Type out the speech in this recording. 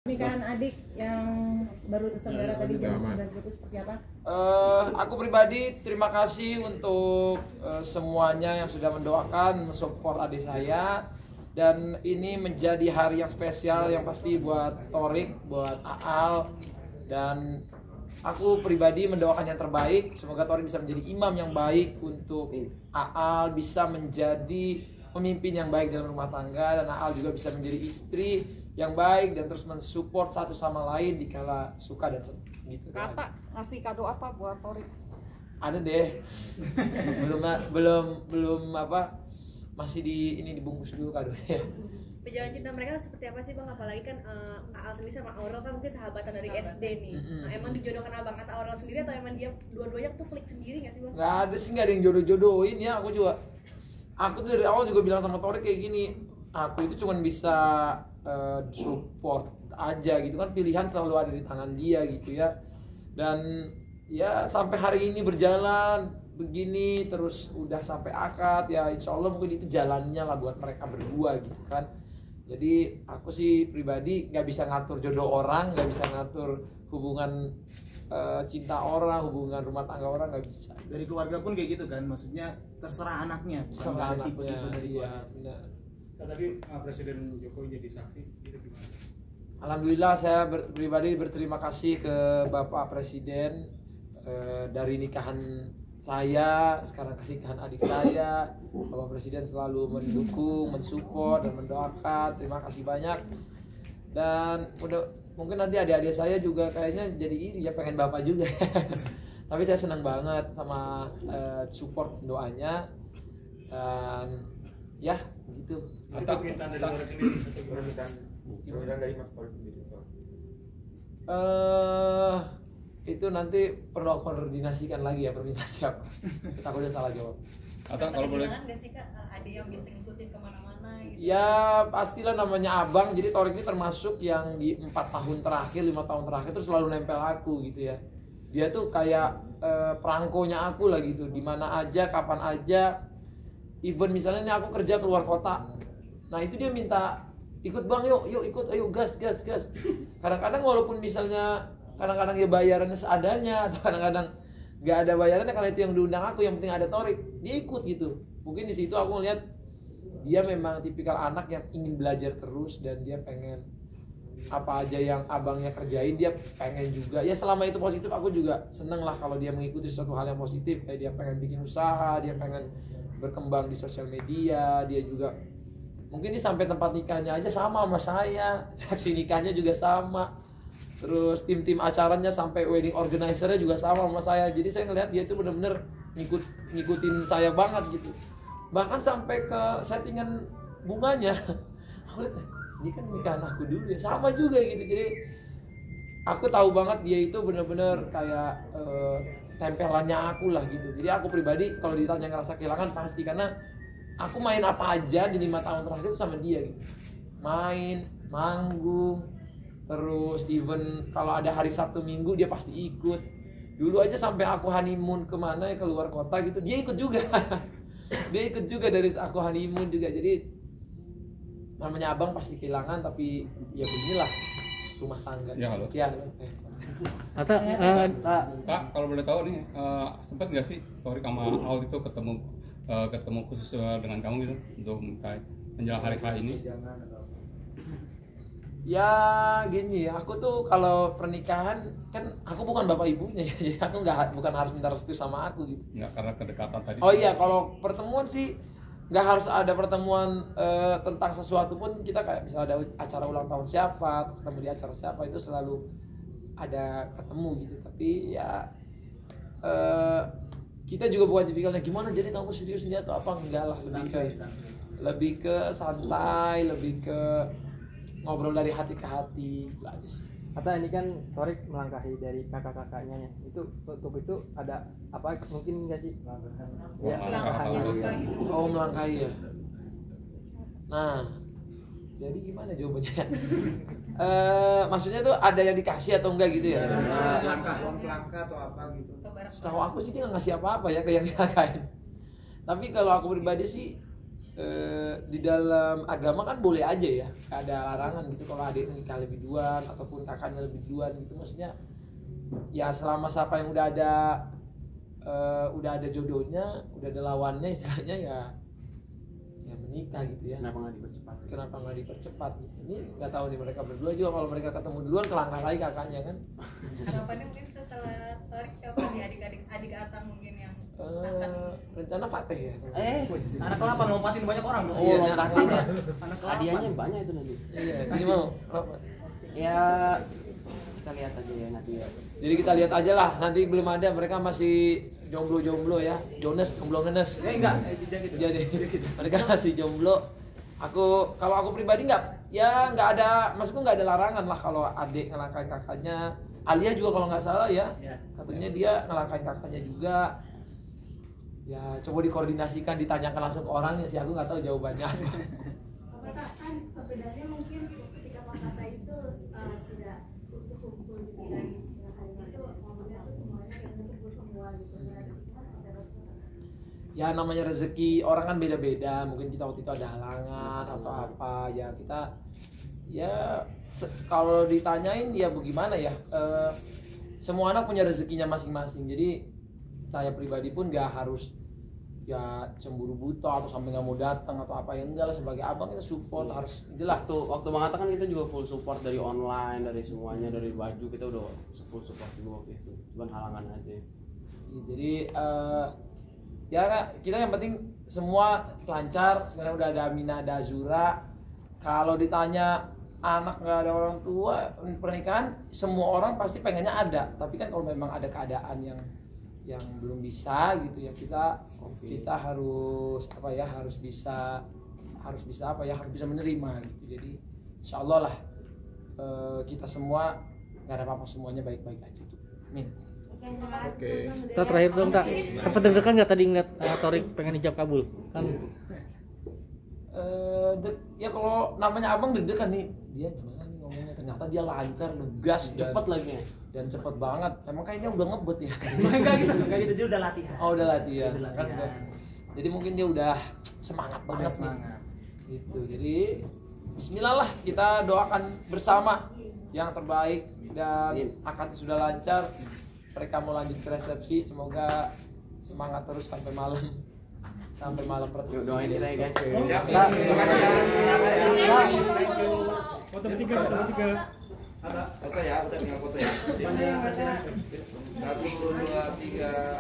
Pernikahan adik yang baru terselenggara tadi jam 9 itu seperti apa? Aku pribadi terima kasih untuk semuanya yang sudah mendoakan, mensupport adik saya. Dan ini menjadi hari yang spesial yang pasti buat Thorik, buat Aal. Dan aku pribadi mendoakan yang terbaik. Semoga Thorik bisa menjadi imam yang baik untuk Aal, bisa menjadi pemimpin yang baik dalam rumah tangga, dan Aal juga bisa menjadi istri yang baik dan terus mensupport satu sama lain dikala suka dan sedih gitu. Kakak ngasih kado apa buat Thorik? Ada deh. belum apa, masih dibungkus dulu kadonya. Perjalanan cinta mereka seperti apa sih Bang? Apalagi kan Aal sendiri sama Aurel kan mungkin sahabatan dari SD nih. Nah, emang dijodohkan Abang kata Aurel sendiri atau emang dia dua-duanya tuh klik sendiri nggak sih Bang? Nggak ada sih, nggak ada yang jodoh-jodohin ya. Aku tuh dari awal juga bilang sama Thorik kayak gini, aku itu cuma bisa support aja gitu kan, pilihan selalu ada di tangan dia gitu ya. Dan ya sampai hari ini berjalan begini terus udah sampai akad ya, insya Allah mungkin itu jalannya lah buat mereka berdua gitu kan. Jadi aku sih pribadi nggak bisa ngatur jodoh orang, nggak bisa ngatur hubungan cinta orang, hubungan rumah tangga orang, nggak bisa. Dari keluarga pun kayak gitu kan, maksudnya terserah anaknya, Terserah anaknya, tipe-tipe dari iya, keluarga. benar. Tadi Presiden Jokowi jadi saksi, itu gimana? Alhamdulillah saya pribadi berterima kasih ke Bapak Presiden dari nikahan saya, sekarang ke nikahan adik saya. Bapak Presiden selalu mendukung, mensupport dan mendoakan. Terima kasih banyak. Dan mungkin nanti adik-adik saya juga kayaknya jadi ini ya, pengen Bapak juga. Tapi saya senang banget sama support doanya. Dan ya gitu. Itu permintaan dari orang sendiri atau permintaan dari Mas Thorik sendiri? Itu nanti perlu aku koordinasikan lagi ya, permintaan siapa. Takutnya salah jawab. Atau kalau boleh nggak sih Kak, ada yang biasa ngikutin kemana-mana gitu? Ya pastilah, namanya abang. Jadi Thorik ini termasuk yang di 4 tahun terakhir, 5 tahun terakhir terus selalu nempel aku gitu ya. Dia tuh kayak perangkonya aku lah gitu, dimana aja, kapan aja. Even misalnya nih aku kerja keluar kota, nah itu dia minta ikut Bang, yuk ikut, ayo gas. Kadang-kadang walaupun misalnya kadang-kadang ya bayarannya seadanya, atau kadang-kadang nggak ada bayarannya, karena itu yang diundang aku, yang penting ada Thorik, dia ikut gitu. Mungkin di situ aku ngeliat dia memang tipikal anak yang ingin belajar terus, dan dia pengen apa aja yang abangnya kerjain dia pengen juga. Ya selama itu positif, aku juga seneng lah kalau dia mengikuti suatu hal yang positif. Kayak dia pengen bikin usaha, dia pengen berkembang di sosial media, dia juga mungkin ini sampai tempat nikahnya aja sama saya, saksi nikahnya juga sama, terus tim acaranya sampai wedding organizer-nya juga sama saya. Jadi saya ngelihat dia itu benar-benar ngikutin saya banget gitu, bahkan sampai ke settingan bunganya. Aku lihat ini kan nikahan aku dulu ya, sama juga gitu. Jadi aku tahu banget dia itu benar-benar kayak tempelannya aku lah gitu. Jadi aku pribadi kalau ditanya ngerasa kehilangan pasti, karena aku main apa aja di 5 tahun terakhir itu sama dia gitu. Main, manggung, terus even kalau ada hari Sabtu Minggu dia pasti ikut. Dulu aja sampai aku honeymoon kemana ya, keluar kota gitu, dia ikut juga. Dia ikut juga dari aku honeymoon juga. Jadi namanya abang pasti kehilangan, tapi ya beginilah rumah tangga. Ya halo. Ya, Kak, kalau boleh tahu nih, sempat nggak sih Thorik sama Aul itu ketemu khusus dengan kamu gitu untuk menjelang hari H ini? Ya gini ya, aku tuh kalau pernikahan kan aku bukan bapak ibunya ya, jadi aku bukan harus minta restu sama aku gitu. Nggak, karena kedekatan tadi. Oh iya, kalau pertemuan sih nggak harus ada pertemuan tentang sesuatu pun. Kita kayak bisa ada acara ulang tahun siapa, ketemu di acara siapa, itu selalu ada ketemu gitu. Tapi ya kita juga bukan tipikalnya gimana jadi kamu serius nih atau apa, enggak lah, lebih ke santai, lebih ke ngobrol dari hati ke hati lah aja sih. Kata ini kan Thorik melangkahi dari kakak-kakaknya ya. Itu untuk itu ada apa mungkin nggak sih? Ya, Oh melangkahi ya. Nah, jadi gimana jawabannya? Maksudnya tuh ada yang dikasih atau enggak gitu ya? Langkah atau apa gitu. Setahu aku sih dia nggak ngasih apa-apa ya ke yang dilangkahin. Tapi kalau aku pribadi sih di dalam agama kan boleh aja ya, gak ada larangan gitu kalau adik nikah lebih duluan ataupun kakaknya lebih duluan gitu. Maksudnya ya selama siapa yang udah ada jodohnya, udah ada lawannya istilahnya ya menikah gitu ya. Kenapa nggak dipercepat gitu. Ini nggak tahu nih mereka berdua juga, kalau mereka ketemu duluan kelangkah lagi kakaknya kan. Harapannya mungkin setelah Torik siapa nih adik Atang mungkin yang Rencana Fatih ya. Anak kelapa ngompatin banyak orang dong. Iya, anak kelapa. Anak kelapa. hadiahnya banyak itu nanti. Iya, jadi mau apa? Ya kita lihat aja ya nanti ya. Jadi kita lihat aja lah, nanti belum ada, mereka masih jomblo ya, Jonas, jomblo ngenes. Enggak, Jadi mereka masih jomblo. Kalau aku pribadi nggak ada, maksudku nggak ada larangan lah kalau adik ngelangkain kakaknya. Alia juga kalau nggak salah ya, katanya dia ngelangkain kakaknya juga. Ya coba dikoordinasikan, ditanyakan langsung ke orangnya sih, aku nggak tahu jawabannya apa. Kan perbedaannya mungkin ketika Pak Kata itu tidak untuk kumpul gitu kan. Itu momennya tuh semuanya yang kumpul semua gitu. Ya namanya rezeki orang kan beda-beda, mungkin kita waktu itu ada halangan atau apa ya, kita kalau ditanyain ya bagaimana ya, semua anak punya rezekinya masing-masing. Jadi saya pribadi pun gak harus ya cemburu buta atau sampai nggak mau datang atau apa, ya enggak lah, sebagai abang kita support harus itulah. Waktu mengatakan kita juga full support dari online, dari semuanya, dari baju kita udah full support juga waktu itu, cuman halangan aja. Jadi ya kita yang penting semua lancar. Sekarang udah ada Amina, ada Azura. Kalau ditanya anak nggak ada orang tua, pernikahan semua orang pasti pengennya ada, tapi kan kalau memang ada keadaan yang belum bisa gitu ya, kita harus bisa menerima gitu. Jadi insya Allah lah kita semua nggak ada apa-apa, semuanya baik-baik aja gitu. Amin. Oke. Kita terakhir dong, Kak. Sempat deg-degan nggak tadi ngeliat Torik pengen hijab kabul? Kan ya kalau namanya abang deg-degan nih, dia gimana nih ngomongnya, ternyata dia lancar, lugas, Cepet lagi ya. dan cepet banget. Emang kayaknya udah ngebut ya. Enggak gitu, dia udah latihan. Oh udah latihan. Udah Kan latihan. jadi mungkin dia udah semangat banget nih. Gitu. Jadi bismillah lah, kita doakan bersama yang terbaik, dan akad sudah lancar. Mereka mau lanjut ke resepsi, semoga semangat terus sampai malam. Sampai malam Yuk doain kita ya guys. Foto bertiga. Foto ya, foto tinggal foto ya. 1, 2, 3.